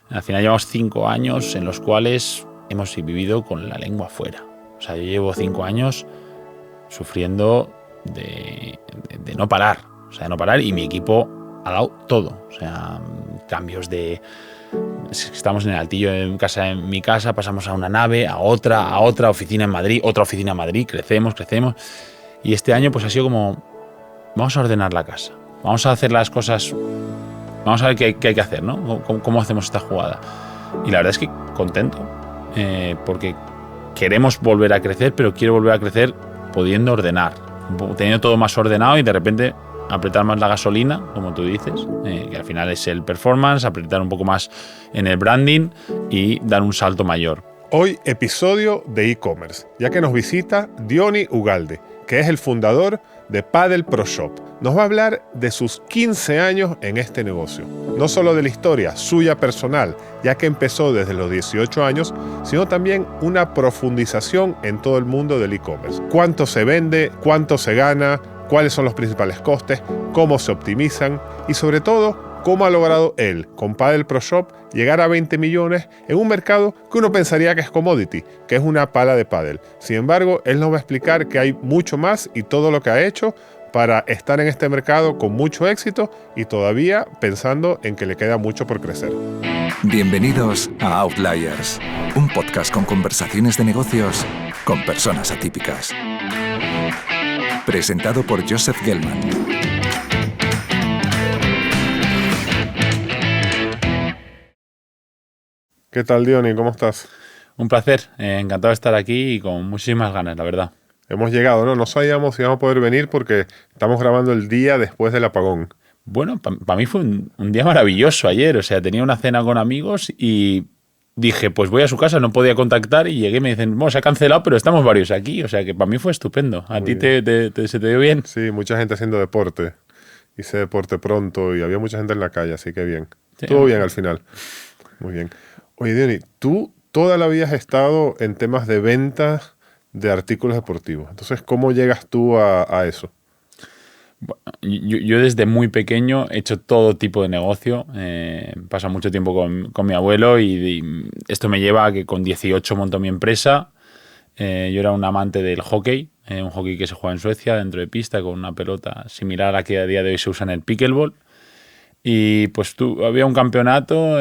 Al final llevamos 5 años en los cuales hemos vivido con la lengua fuera. O sea, yo llevo 5 años sufriendo de no parar. O sea, de no parar, y mi equipo ha dado todo. O sea, cambios de... Estamos en el altillo en mi casa, pasamos a una nave, a otra oficina en Madrid, otra oficina en Madrid, crecemos. Y este año pues ha sido como, vamos a ordenar la casa, vamos a hacer las cosas, vamos a ver qué hay que hacer, ¿no? ¿Cómo hacemos esta jugada? Y la verdad es que contento, porque queremos volver a crecer, pero quiero volver a crecer pudiendo ordenar, teniendo todo más ordenado y de repente apretar más la gasolina, como tú dices, que al final es el performance, apretar un poco más en el branding y dar un salto mayor. Hoy episodio de e-commerce, ya que nos visita Diony Ugalde, que es el fundador de Padel Pro Shop. Nos va a hablar de sus 15 años en este negocio. No solo de la historia suya personal, ya que empezó desde los 18 años, sino también una profundización en todo el mundo del e-commerce. Cuánto se vende, cuánto se gana, cuáles son los principales costes, cómo se optimizan y sobre todo, cómo ha logrado él, con Padel Pro Shop, llegar a 20 millones en un mercado que uno pensaría que es commodity, que es una pala de pádel. Sin embargo, él nos va a explicar que hay mucho más y todo lo que ha hecho para estar en este mercado con mucho éxito y todavía pensando en que le queda mucho por crecer. Bienvenidos a Outliers, un podcast con conversaciones de negocios con personas atípicas. Presentado por Joseph Gelman. ¿Qué tal, Diony? ¿Cómo estás? Un placer, encantado de estar aquí y con muchísimas ganas, la verdad. Hemos llegado, ¿no? No sabíamos si íbamos a poder venir porque estamos grabando el día después del apagón. Bueno, para mí fue un día maravilloso ayer. O sea, tenía una cena con amigos y dije, pues voy a su casa, no podía contactar y llegué y me dicen, bueno, se ha cancelado, pero estamos varios aquí. O sea, que para mí fue estupendo. ¿A ti se te dio bien? Sí, mucha gente haciendo deporte. Hice deporte pronto y había mucha gente en la calle, así que bien. Sí, Todo bien al final. Muy bien. Oye, Diony, tú toda la vida has estado en temas de ventas de artículos deportivos. Entonces, ¿cómo llegas tú a eso? Bueno, yo desde muy pequeño he hecho todo tipo de negocio. Paso mucho tiempo con mi abuelo y esto me lleva a que con 18 montó mi empresa. Yo era un amante del hockey, un hockey que se juega en Suecia dentro de pista con una pelota similar a la que a día de hoy se usa en el pickleball. Y pues había un campeonato,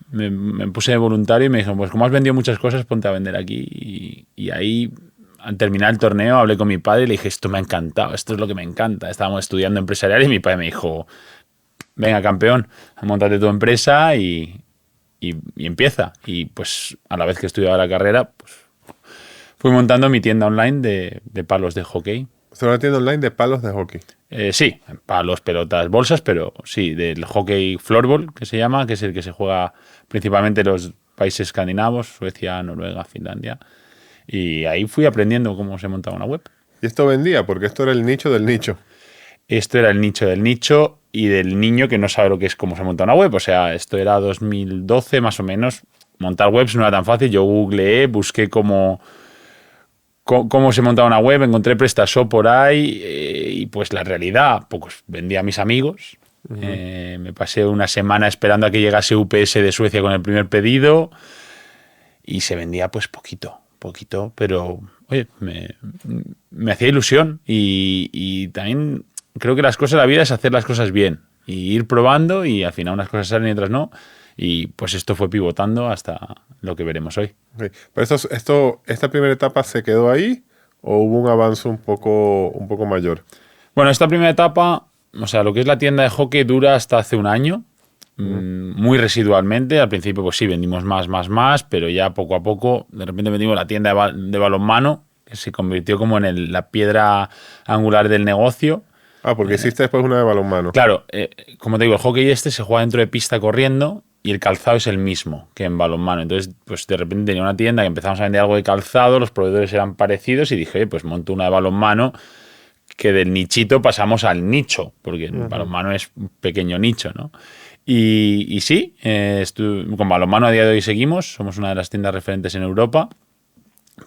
me puse de voluntario y me dijeron, pues como has vendido muchas cosas, ponte a vender aquí. Y ahí, al terminar el torneo, hablé con mi padre y le dije, esto me ha encantado, esto es lo que me encanta. Estábamos estudiando empresarial y mi padre me dijo, venga, campeón, móntate tu empresa y empieza. Y pues a la vez que estudiaba la carrera, pues fui montando mi tienda online de palos de hockey. ¿Es una tienda online de palos de hockey? Sí, palos, pelotas, bolsas, pero sí, del hockey floorball, que se llama, que es el que se juega principalmente en los países escandinavos, Suecia, Noruega, Finlandia. Y ahí fui aprendiendo cómo se montaba una web. ¿Y esto vendía? Porque esto era el nicho del nicho. Esto era el nicho del nicho y del niño que no sabe lo que es cómo se monta una web. O sea, esto era 2012 más o menos. Montar webs no era tan fácil. Yo googleé, busqué cómo se montaba una web, encontré PrestaShop por ahí y pues la realidad, pues vendía a mis amigos. Uh-huh. Me pasé una semana esperando a que llegase UPS de Suecia con el primer pedido y se vendía pues poquito, pero oye, me hacía ilusión y también creo que las cosas de la vida es hacer las cosas bien y ir probando y al final unas cosas salen y otras no. Y pues esto fue pivotando hasta lo que veremos hoy. Okay. ¿Pero esta primera etapa se quedó ahí o hubo un avance un poco mayor? Bueno, esta primera etapa, o sea, lo que es la tienda de hockey dura hasta hace un año, muy residualmente. Al principio, pues sí, vendimos más, pero ya poco a poco, de repente vendimos la tienda de balonmano, que se convirtió como en la piedra angular del negocio. Ah, porque hiciste después una de balonmano. Claro, como te digo, el hockey se juega dentro de pista corriendo y el calzado es el mismo que en balonmano. Entonces, pues de repente tenía una tienda que empezamos a vender algo de calzado, los proveedores eran parecidos y dije, pues monto una de balonmano, que del nichito pasamos al nicho, porque el balonmano es un pequeño nicho, ¿no? Y sí, con balonmano a día de hoy seguimos, somos una de las tiendas referentes en Europa,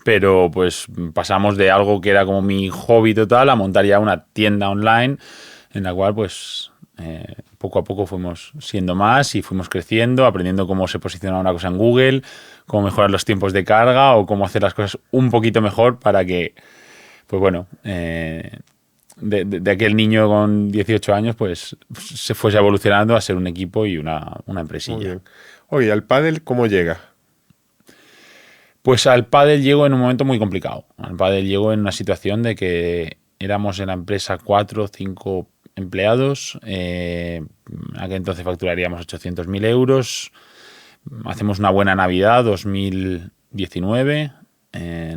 pero pues pasamos de algo que era como mi hobby total a montar ya una tienda online en la cual pues Poco a poco fuimos siendo más y fuimos creciendo, aprendiendo cómo se posiciona una cosa en Google, cómo mejorar los tiempos de carga o cómo hacer las cosas un poquito mejor para que, pues bueno, de aquel niño con 18 años, pues se fuese evolucionando a ser un equipo y una Muy empresilla. bien. Oye, ¿al pádel cómo llega? Pues al pádel llego en un momento muy complicado. Al pádel llego en una situación de que éramos en la empresa 4 o 5 empleados. Aquel entonces facturaríamos 800.000 euros. Hacemos una buena Navidad 2019.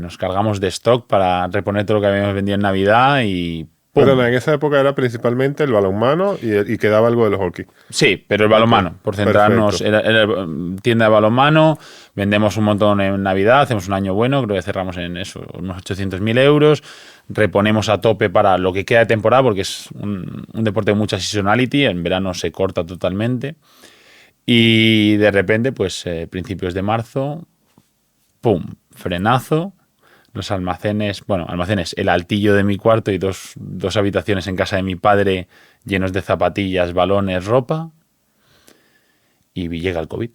Nos cargamos de stock para reponer todo lo que habíamos vendido en Navidad y ¡pum! Pero en esa época era principalmente el balonmano y quedaba algo del hockey. Sí, pero el balonmano, por centrarnos, Perfecto. era tienda de balonmano, vendemos un montón en Navidad, hacemos un año bueno, creo que cerramos en eso, unos 800.000 euros, reponemos a tope para lo que queda de temporada, porque es un deporte de mucha seasonality, en verano se corta totalmente, y de repente, pues principios de marzo, ¡pum!, frenazo. Los almacenes, el altillo de mi cuarto y dos habitaciones en casa de mi padre llenos de zapatillas, balones, ropa. Y llega el COVID.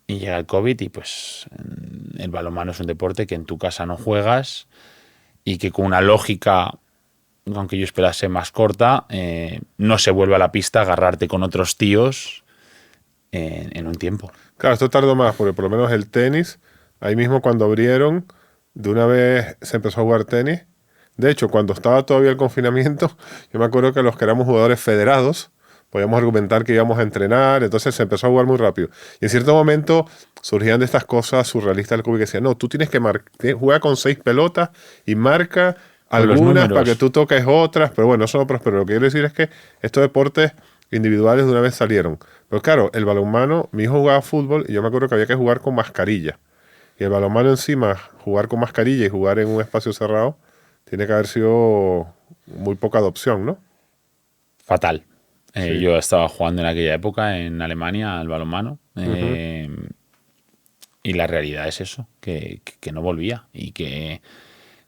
Y pues el balonmano es un deporte que en tu casa no juegas y que con una lógica, aunque yo esperase más corta, no se vuelve a la pista a agarrarte con otros tíos en un tiempo. Claro, esto tardó más, porque por lo menos el tenis, ahí mismo cuando abrieron, de una vez se empezó a jugar tenis. De hecho, cuando estaba todavía el confinamiento, yo me acuerdo que los que éramos jugadores federados, podíamos argumentar que íbamos a entrenar, entonces se empezó a jugar muy rápido. Y en cierto momento surgían de estas cosas surrealistas del COVID que decían, no, tú tienes que jugar con 6 pelotas y marca Con los algunas números. para que tú toques otras, pero bueno, eso no prosperó. Lo que quiero decir es que estos deportes individuales de una vez salieron. Pero claro, el balonmano, mi hijo jugaba fútbol y yo me acuerdo que había que jugar con mascarilla. Y el balonmano encima, jugar con mascarilla y jugar en un espacio cerrado, tiene que haber sido muy poca adopción, ¿no? Fatal. Sí. Yo estaba jugando en aquella época en Alemania al balonmano. Y la realidad es eso, que no volvía y que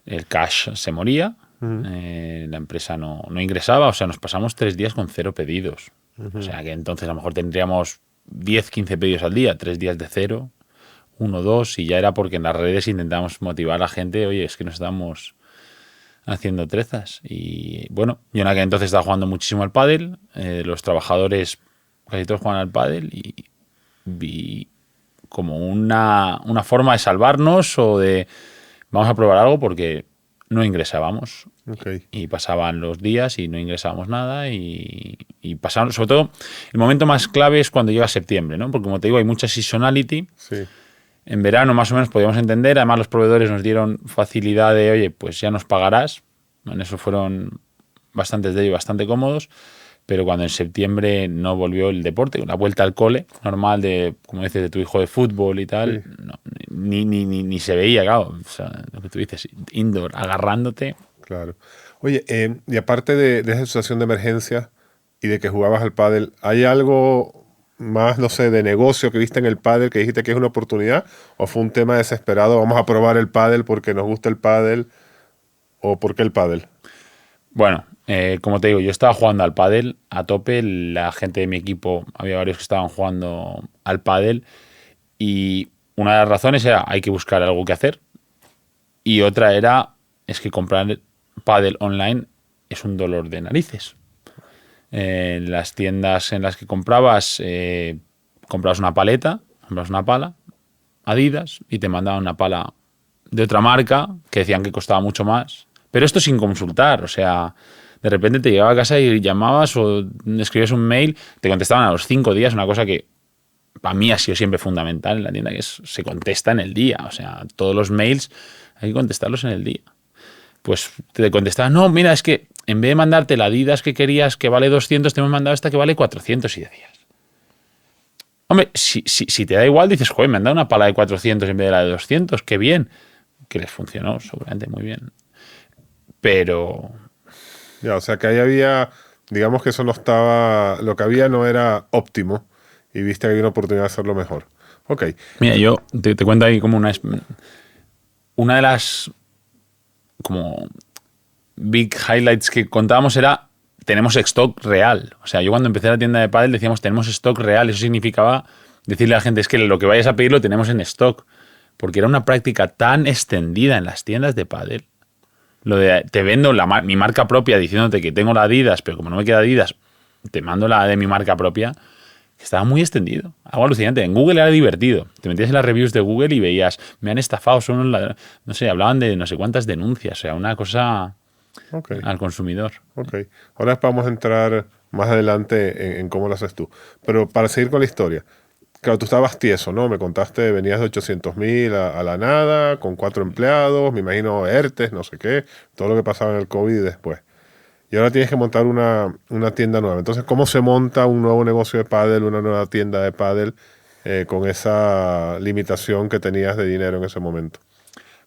el cash se moría, la empresa no ingresaba, o sea, nos pasamos 3 días con 0 pedidos. O sea, que entonces a lo mejor tendríamos 10, 15 pedidos al día, 3 días de 0, 1, 2, y ya era porque en las redes intentábamos motivar a la gente, oye, es que nos estamos haciendo trezas. Y bueno, yo en aquel entonces estaba jugando muchísimo al pádel, los trabajadores casi todos juegan al pádel y vi como una forma de salvarnos o de vamos a probar algo porque no ingresábamos. Okay. Y pasaban los días y no ingresábamos nada y pasaban, sobre todo, el momento más clave es cuando llega septiembre, ¿no? Porque como te digo, hay mucha seasonality. Sí. En verano más o menos podíamos entender, además los proveedores nos dieron facilidad de, oye, pues ya nos pagarás. En eso fueron bastantes de ellos bastante cómodos, pero cuando en septiembre no volvió el deporte, la vuelta al cole normal de, como dices, de tu hijo de fútbol y tal, Sí. no, ni se veía, claro, o sea, lo que tú dices, indoor, agarrándote. Claro. Oye, y aparte de esa situación de emergencia y de que jugabas al pádel, ¿hay algo más, no sé, de negocio que viste en el pádel que dijiste que es una oportunidad? ¿O fue un tema desesperado? Vamos a probar el pádel porque nos gusta el pádel. ¿O por qué el pádel? Bueno, como te digo, yo estaba jugando al pádel a tope, la gente de mi equipo, había varios que estaban jugando al pádel y una de las razones era hay que buscar algo que hacer y otra era es que comprar pádel online es un dolor de narices. En las tiendas en las que comprabas una paleta, comprabas una pala, Adidas, y te mandaban una pala de otra marca que decían que costaba mucho más. Pero esto sin consultar, o sea, de repente te llegaba a casa y llamabas o escribías un mail, te contestaban a los 5 días, una cosa que para mí ha sido siempre fundamental en la tienda, que se contesta en el día, o sea, todos los mails hay que contestarlos en el día. Pues te contestaban, no, mira, es que en vez de mandarte la Adidas que querías que vale 200, te hemos mandado esta que vale 400 y decías. Hombre, si te da igual, dices, joder, me han dado una pala de 400 en vez de la de 200, qué bien. Que les funcionó, seguramente muy bien. Pero Ya, o sea que ahí había, digamos que eso no estaba, lo que había no era óptimo y viste que había una oportunidad de hacerlo mejor. Ok. mira, yo te cuento ahí como una de las como big highlights que contábamos era tenemos stock real. O sea, yo cuando empecé la tienda de pádel decíamos tenemos stock real. Eso significaba decirle a la gente es que lo que vayas a pedir lo tenemos en stock. Porque era una práctica tan extendida en las tiendas de pádel. Lo de te vendo mi marca propia diciéndote que tengo la Adidas, pero como no me queda Adidas, te mando la de mi marca propia, que estaba muy extendido. Algo alucinante. En Google era divertido. Te metías en las reviews de Google y veías, me han estafado, son unos ladrones. No sé, hablaban de no sé cuántas denuncias. O sea, una cosa al consumidor. Ok. Ahora vamos a entrar más adelante en cómo lo haces tú. Pero para seguir con la historia. Claro, tú estabas tieso, ¿no? Me contaste, venías de 800.000 a la nada, con 4 empleados, me imagino ERTES, no sé qué, todo lo que pasaba en el COVID y después. Y ahora tienes que montar una tienda nueva. Entonces, ¿cómo se monta un nuevo negocio de pádel, una nueva tienda de pádel con esa limitación que tenías de dinero en ese momento?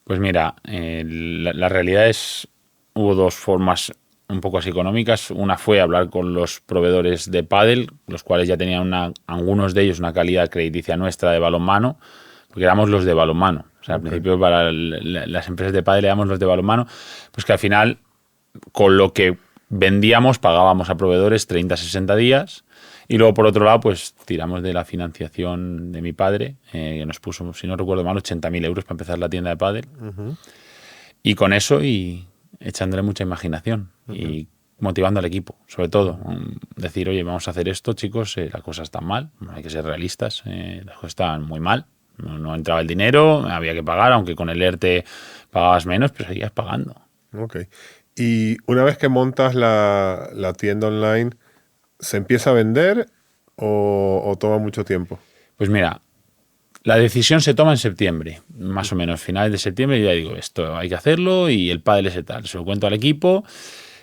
Pues mira, la realidad es, hubo dos formas un poco así económicas. Una fue hablar con los proveedores de pádel, los cuales ya tenían algunos de ellos una calidad crediticia nuestra de balonmano, porque éramos los de balonmano. O sea, al principio para las empresas de pádel éramos los de balonmano, pues que al final con lo que vendíamos pagábamos a proveedores 30-60 días y luego por otro lado pues tiramos de la financiación de mi padre, que nos puso, si no recuerdo mal, 80.000 euros para empezar la tienda de pádel. Y con eso y echándole mucha imaginación y motivando al equipo, sobre todo. Decir, oye, vamos a hacer esto, chicos, las cosas están mal, hay que ser realistas, las cosas estaban muy mal, no entraba el dinero, había que pagar, aunque con el ERTE pagabas menos, pero seguías pagando. Ok. Y una vez que montas la tienda online, ¿se empieza a vender o toma mucho tiempo? Pues mira, la decisión se toma en septiembre, más o menos, finales de septiembre, y ya digo, esto hay que hacerlo y el pádel es tal. Se lo cuento al equipo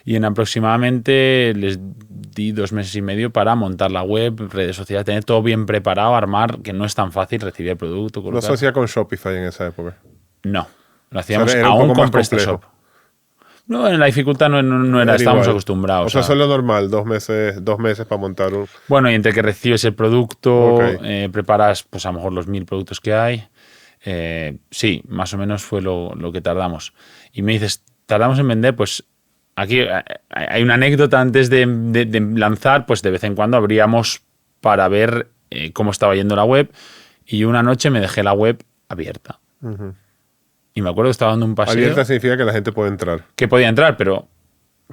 y en aproximadamente les di 2 meses y medio para montar la web, redes sociales, tener todo bien preparado, armar, que no es tan fácil recibir el producto. ¿No se hacía con Shopify en esa época? No, lo hacíamos era un aún poco con más PrestaShop. complejo. No, en la dificultad no era, estábamos igual. acostumbrados. O sea, eso es lo normal, 2 meses para montar un... Bueno, y entre que recibes el producto, Ok. preparas pues a lo mejor los 1000 productos que hay. Sí, más o menos fue lo que tardamos. Y me dices, ¿tardamos en vender? Pues aquí hay una anécdota antes de lanzar, pues de vez en cuando abríamos para ver cómo estaba yendo la web y una noche me dejé la web abierta. Y me acuerdo que estaba dando un paseo. Abierta significa que la gente puede entrar. Que podía entrar, pero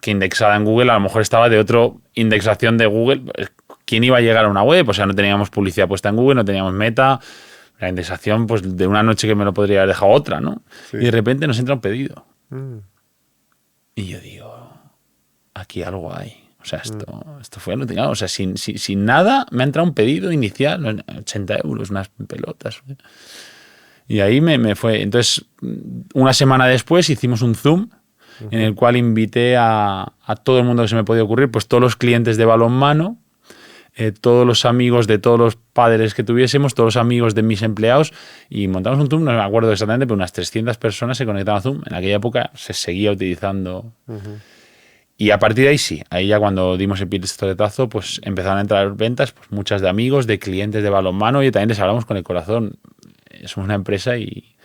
que indexada en Google a lo mejor estaba de otra indexación de Google. ¿Quién iba a llegar a una web? O sea, no teníamos publicidad puesta en Google, no teníamos meta. La indexación, pues de una noche que me lo podría haber dejado otra, ¿no? Sí. Y de repente nos entra un pedido. Y yo digo, aquí algo hay. O sea, esto fue alucinante. O sea, sin nada me ha entrado un pedido inicial, 80 euros, unas pelotas. Y ahí me fue. Entonces, una semana después hicimos un Zoom en el cual invité a todo el mundo que se me podía ocurrir, pues todos los clientes de balonmano, todos los amigos de todos los padres que tuviésemos, todos los amigos de mis empleados, y montamos un Zoom, no me acuerdo exactamente, pero unas 300 personas se conectaban a Zoom. En aquella época se seguía utilizando. Y a partir de ahí sí, ahí ya cuando dimos el pistoletazo, pues empezaron a entrar ventas, pues muchas de amigos, de clientes de balonmano, y también les hablamos con el corazón. Somos una empresa y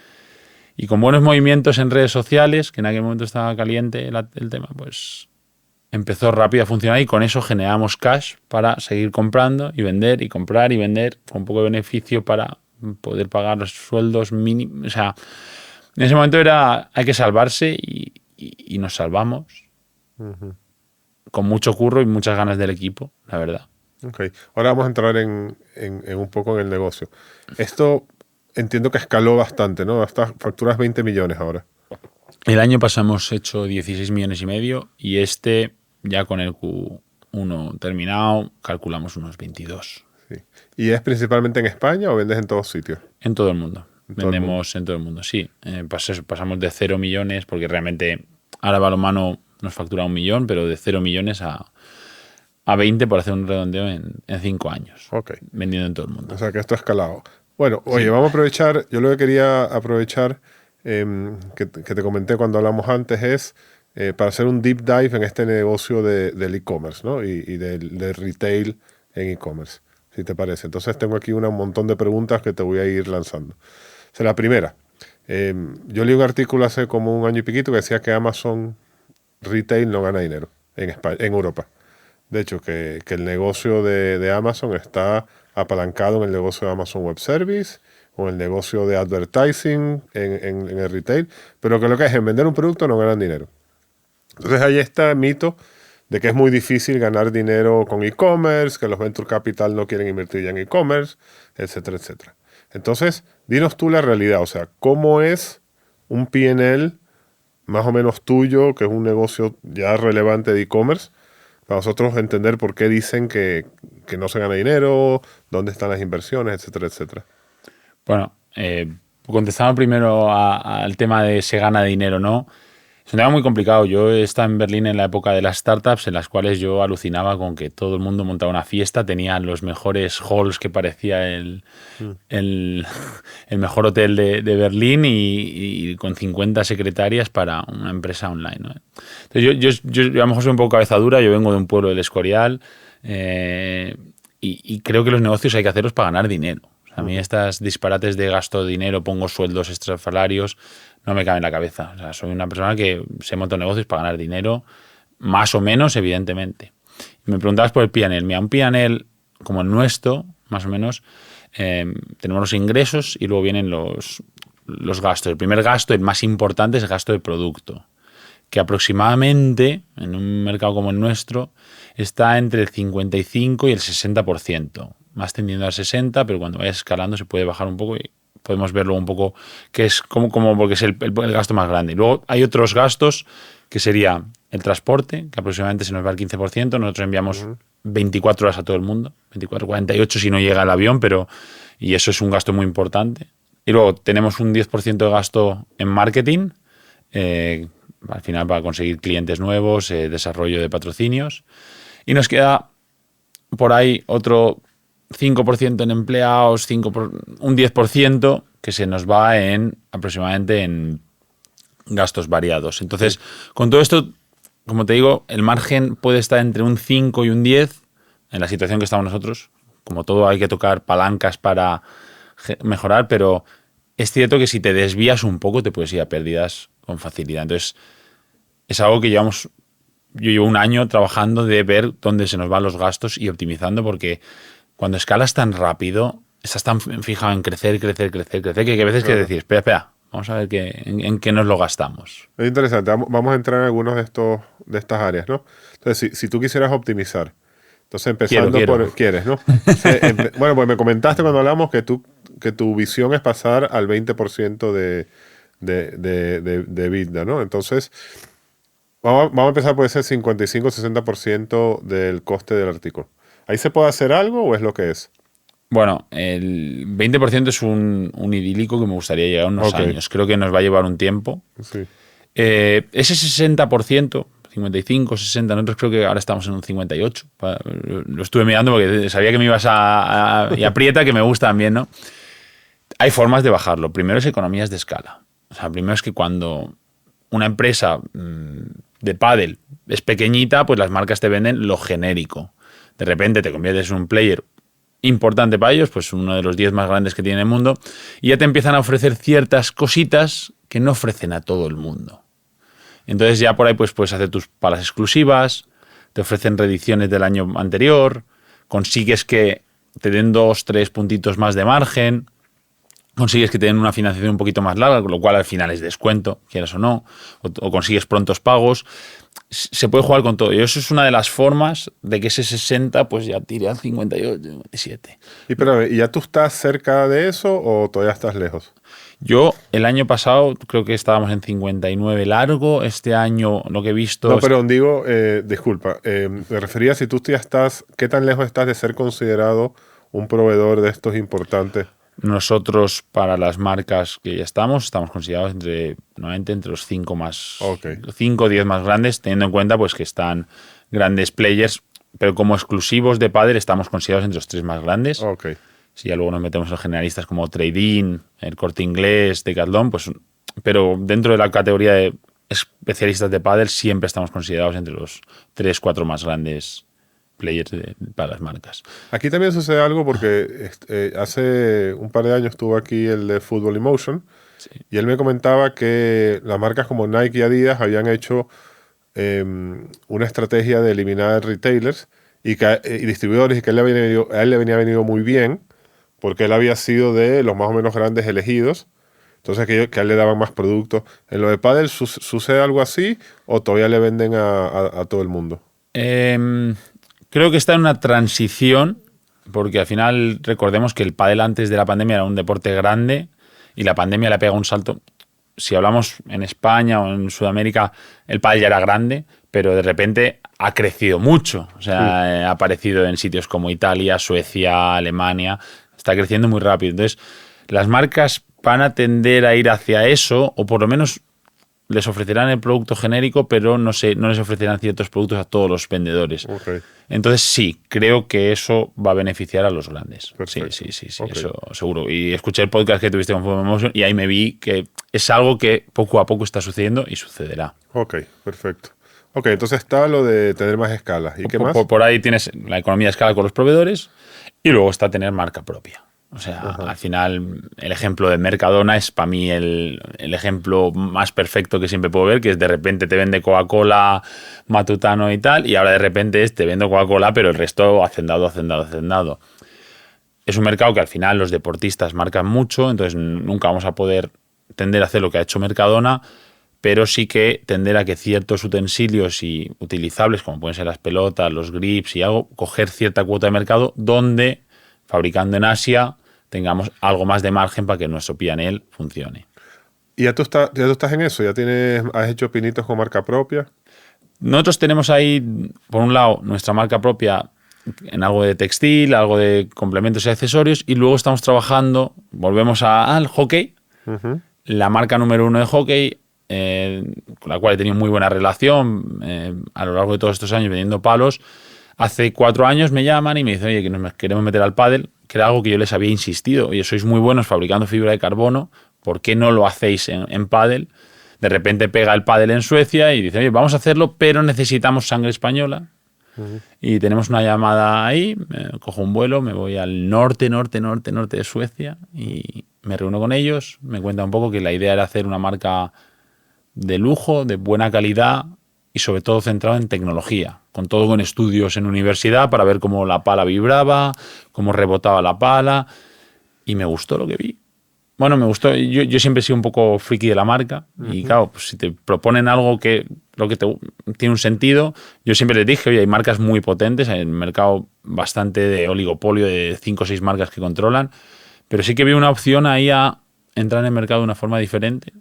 con buenos movimientos en redes sociales, que en aquel momento estaba caliente el tema, pues empezó rápido a funcionar y con eso generamos cash para seguir comprando y vender y comprar y vender con un poco de beneficio para poder pagar los sueldos mínimos. O sea, en ese momento hay que salvarse y nos salvamos con mucho curro y muchas ganas del equipo, la verdad. Ok. Ahora vamos a entrar en un poco en el negocio. Esto entiendo que escaló bastante, ¿no? Hasta facturas 20 millones ahora. El año pasado hemos hecho 16 millones y medio y ya con el Q1 terminado calculamos unos 22. Sí. ¿Y es principalmente en España o vendes en todos sitios? En todo el mundo. Vendemos en todo el mundo, sí. Pasamos de 0 millones, porque realmente ahora balonmano nos factura 1 millón, pero de 0 millones a 20 por hacer un redondeo en 5 años. Okay. Vendiendo en todo el mundo. O sea que esto ha escalado. Bueno, oye, vamos a aprovechar, yo lo que quería aprovechar, que te comenté cuando hablamos antes, es para hacer un deep dive en este negocio del e-commerce, ¿no? Y del retail en e-commerce, si te parece. Entonces tengo aquí un montón de preguntas que te voy a ir lanzando. O sea, la primera, yo leí un artículo hace como 1 año y piquito que decía que Amazon Retail no gana dinero en Europa. de hecho, que el negocio de Amazon está apalancado en el negocio de Amazon Web Service o en el negocio de advertising en el retail, pero que lo que es en vender un producto no ganan dinero. Entonces hay este mito de que es muy difícil ganar dinero con e-commerce, que los venture capital no quieren invertir ya en e-commerce, etcétera, etcétera. Entonces, dinos tú la realidad, o sea, ¿cómo es un P&L más o menos tuyo, que es un negocio ya relevante de e-commerce, para nosotros entender por qué dicen que no se gana dinero, dónde están las inversiones, etcétera, etcétera? Bueno, contestando primero al tema de se gana dinero o no, es un tema muy complicado. Yo he estado en Berlín en la época de las startups, en las cuales yo alucinaba con que todo el mundo montaba una fiesta, tenían los mejores halls que parecía el mejor hotel de Berlín y con 50 secretarias para una empresa online, ¿no? Entonces yo a lo mejor soy un poco cabeza dura, yo vengo de un pueblo del Escorial y creo que los negocios hay que hacerlos para ganar dinero. A mí estas disparates de gasto de dinero, pongo sueldos extrasalarios, no me caben en la cabeza. O sea, soy una persona que se monta negocios para ganar dinero, más o menos, evidentemente. Y me preguntabas por el P&L. Mira, un P&L como el nuestro, más o menos, tenemos los ingresos y luego vienen los gastos. El primer gasto, el más importante, es el gasto de producto, que aproximadamente, en un mercado como el nuestro, está entre el 55 y el 60%. Más tendiendo al 60, pero cuando vayas escalando se puede bajar un poco y podemos verlo un poco, que es como porque es el gasto más grande. Y luego hay otros gastos que sería el transporte, que aproximadamente se nos va el 15%. Nosotros enviamos 24 horas a todo el mundo, 24, 48 si no llega el avión, y eso es un gasto muy importante. Y luego tenemos un 10% de gasto en marketing, al final para conseguir clientes nuevos, desarrollo de patrocinios. Y nos queda por ahí otro 5% en empleados, un 10% que se nos va aproximadamente en gastos variados. Entonces, con todo esto, como te digo, el margen puede estar entre un 5 y un 10 en la situación que estamos nosotros. Como todo, hay que tocar palancas para mejorar, pero es cierto que si te desvías un poco te puedes ir a pérdidas con facilidad. Entonces, es algo que yo llevo un año trabajando de ver dónde se nos van los gastos y optimizando, porque cuando escalas tan rápido, estás tan fijado en crecer, que a veces que decir, espera, vamos a ver en qué nos lo gastamos. Es interesante. Vamos a entrar en algunos de estas áreas, ¿no? Entonces, si tú quisieras optimizar, entonces empezando Quiero. ¿Quieres, no? Bueno, pues me comentaste cuando hablamos que tu visión es pasar al 20% de EBITDA, ¿no? Entonces, vamos a empezar por ese 55-60% del coste del artículo. ¿Ahí se puede hacer algo o es lo que es? Bueno, el 20% es un idílico que me gustaría llegar a unos años. Creo que nos va a llevar un tiempo. Sí. Ese 60%, 55, 60, nosotros creo que ahora estamos en un 58. Lo estuve mirando porque sabía que me ibas y aprieta, que me gusta también, ¿no? Hay formas de bajarlo. Primero es economías de escala. O sea, primero es que cuando una empresa de pádel es pequeñita, pues las marcas te venden lo genérico. De repente te conviertes en un player importante para ellos, pues uno de los 10 más grandes que tiene el mundo, y ya te empiezan a ofrecer ciertas cositas que no ofrecen a todo el mundo. Entonces ya por ahí pues puedes hacer tus palas exclusivas, te ofrecen reediciones del año anterior, consigues que te den 2-3 puntitos más de margen, consigues que te den una financiación un poquito más larga, con lo cual al final es descuento, quieras o no, o consigues prontos pagos. Se puede jugar con todo. Y eso es una de las formas de que ese 60 pues ya tire al 58, 57. ¿Y ya tú estás cerca de eso o todavía estás lejos? Yo el año pasado creo que estábamos en 59 largo. Este año lo que he visto... No, perdón, digo, disculpa, me refería si tú ya estás, ¿qué tan lejos estás de ser considerado un proveedor de estos importantes? Nosotros, para las marcas que ya estamos considerados normalmente entre los 5 o 10 más grandes, teniendo en cuenta pues que están grandes players, pero como exclusivos de pádel estamos considerados entre los 3 más grandes. Okay. Si ya luego nos metemos en generalistas como Trade-in, el Corte Inglés, Decathlon, pues, pero dentro de la categoría de especialistas de pádel siempre estamos considerados entre los 3-4 más grandes players para las marcas. Aquí también sucede algo porque hace un par de años estuvo aquí el de Football Emotion, sí, y él me comentaba que las marcas como Nike y Adidas habían hecho una estrategia de eliminar retailers y distribuidores, y que a él le venía venido muy bien, porque él había sido de los más o menos grandes elegidos, entonces que a él le daban más productos. ¿En lo de pádel sucede algo así o todavía le venden a todo el mundo? Creo que está en una transición, porque al final recordemos que el pádel antes de la pandemia era un deporte grande y la pandemia le pega un salto. Si hablamos en España o en Sudamérica, el pádel ya era grande, pero de repente ha crecido mucho. O sea, ha aparecido en sitios como Italia, Suecia, Alemania. Está creciendo muy rápido. Entonces, las marcas van a tender a ir hacia eso, o por lo menos les ofrecerán el producto genérico, pero no les ofrecerán ciertos productos a todos los vendedores. Okay. Entonces sí, creo que eso va a beneficiar a los grandes. Perfecto. Sí, Okay. Eso seguro. Y escuché el podcast que tuviste con Full Motion y ahí me vi que es algo que poco a poco está sucediendo y sucederá. Ok, perfecto. Ok, entonces está lo de tener más escalas. ¿Y qué más? Por ahí tienes la economía de escala con los proveedores y luego está tener marca propia. O sea, al final el ejemplo de Mercadona es para mí el ejemplo más perfecto que siempre puedo ver, que es de repente te vende Coca-Cola, Matutano y tal, y ahora de repente te vendo Coca-Cola, pero el resto hacendado. Es un mercado que al final los deportistas marcan mucho, entonces nunca vamos a poder tender a hacer lo que ha hecho Mercadona, pero sí que tender a que ciertos utensilios y utilizables, como pueden ser las pelotas, los grips y algo, coger cierta cuota de mercado donde, fabricando en Asia, tengamos algo más de margen para que nuestro P&L funcione. ¿Y ya tú estás en eso? ¿Has hecho pinitos con marca propia? Nosotros tenemos ahí, por un lado, nuestra marca propia en algo de textil, algo de complementos y accesorios, y luego estamos trabajando, volvemos al hockey, la marca número 1 de hockey, con la cual he tenido muy buena relación a lo largo de todos estos años vendiendo palos. Hace 4 años me llaman y me dicen, oye, que nos queremos meter al pádel, que era algo que yo les había insistido. Oye, sois muy buenos fabricando fibra de carbono, ¿por qué no lo hacéis en pádel? De repente pega el pádel en Suecia y dice, oye, vamos a hacerlo, pero necesitamos sangre española. Y tenemos una llamada ahí, cojo un vuelo, me voy al norte de Suecia y me reúno con ellos, me cuentan un poco que la idea era hacer una marca de lujo, de buena calidad y sobre todo centrado en tecnología, con todo con estudios en universidad para ver cómo la pala vibraba, cómo rebotaba la pala, y me gustó lo que vi. Bueno, me gustó. Yo siempre he sido un poco friki de la marca y claro, pues si te proponen algo que tiene un sentido, yo siempre les dije, oye, hay marcas muy potentes, hay un mercado bastante de oligopolio de 5 o 6 marcas que controlan, pero sí que vi una opción ahí a entrar en el mercado de una forma diferente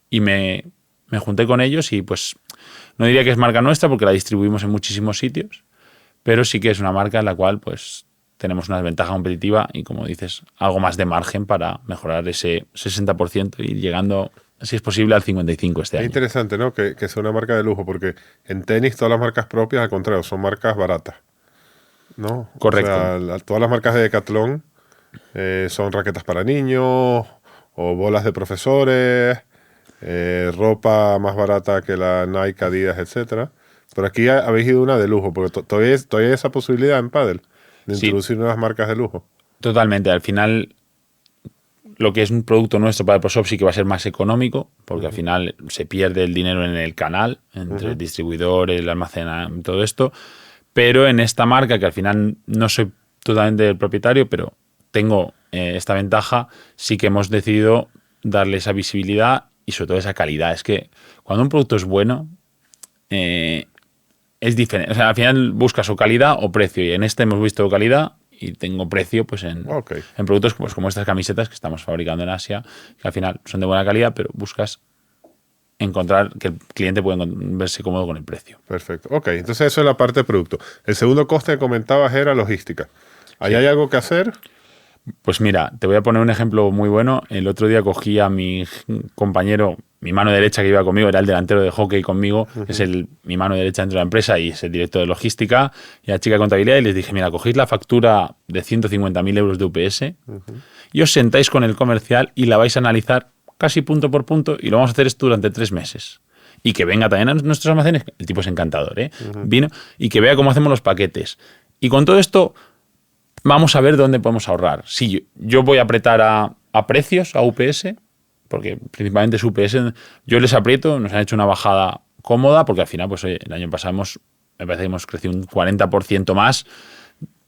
y me junté con ellos y pues no diría que es marca nuestra porque la distribuimos en muchísimos sitios, pero sí que es una marca en la cual pues tenemos una ventaja competitiva y, como dices, algo más de margen para mejorar ese 60% y llegando, si es posible, al 55% este año. Es interesante, ¿no? Que sea una marca de lujo, porque en tenis todas las marcas propias, al contrario, son marcas baratas, ¿no? Correcto. O sea, todas las marcas de Decathlon son raquetas para niños o bolas de profesores, ropa más barata que la Nike, Adidas, etcétera. Pero aquí habéis ido una de lujo, porque todavía hay esa posibilidad en pádel de introducir nuevas marcas de lujo. Totalmente. Al final, lo que es un producto nuestro para el ProShop sí que va a ser más económico, porque al final se pierde el dinero en el canal, entre el distribuidor, el almacén, todo esto. Pero en esta marca, que al final no soy totalmente el propietario, pero tengo esta ventaja, sí que hemos decidido darle esa visibilidad y sobre todo esa calidad. Es que cuando un producto es bueno, es diferente. O sea, al final buscas o calidad o precio. Y en este hemos visto calidad y tengo precio pues en productos pues, como estas camisetas que estamos fabricando en Asia, que al final son de buena calidad, pero buscas encontrar que el cliente pueda verse cómodo con el precio. Perfecto. Ok, entonces eso es la parte de producto. El segundo coste que comentabas era logística. ¿Ahí hay algo que hacer? Pues mira, te voy a poner un ejemplo muy bueno. El otro día cogí a mi compañero, mi mano derecha que iba conmigo, era el delantero de hockey conmigo, es mi mano derecha dentro de la empresa y es el director de logística y la chica de contabilidad, y les dije, mira, cogéis la factura de 150.000 euros de UPS y os sentáis con el comercial y la vais a analizar casi punto por punto y lo vamos a hacer esto durante 3 meses. Y que venga también a nuestros almacenes, el tipo es encantador, vino, y que vea cómo hacemos los paquetes. Y con todo esto vamos a ver dónde podemos ahorrar. Sí, yo voy a apretar a precios, a UPS, porque principalmente es UPS. Yo les aprieto, nos han hecho una bajada cómoda, porque al final, pues oye, el año pasado hemos me parece que hemos crecido un 40% más,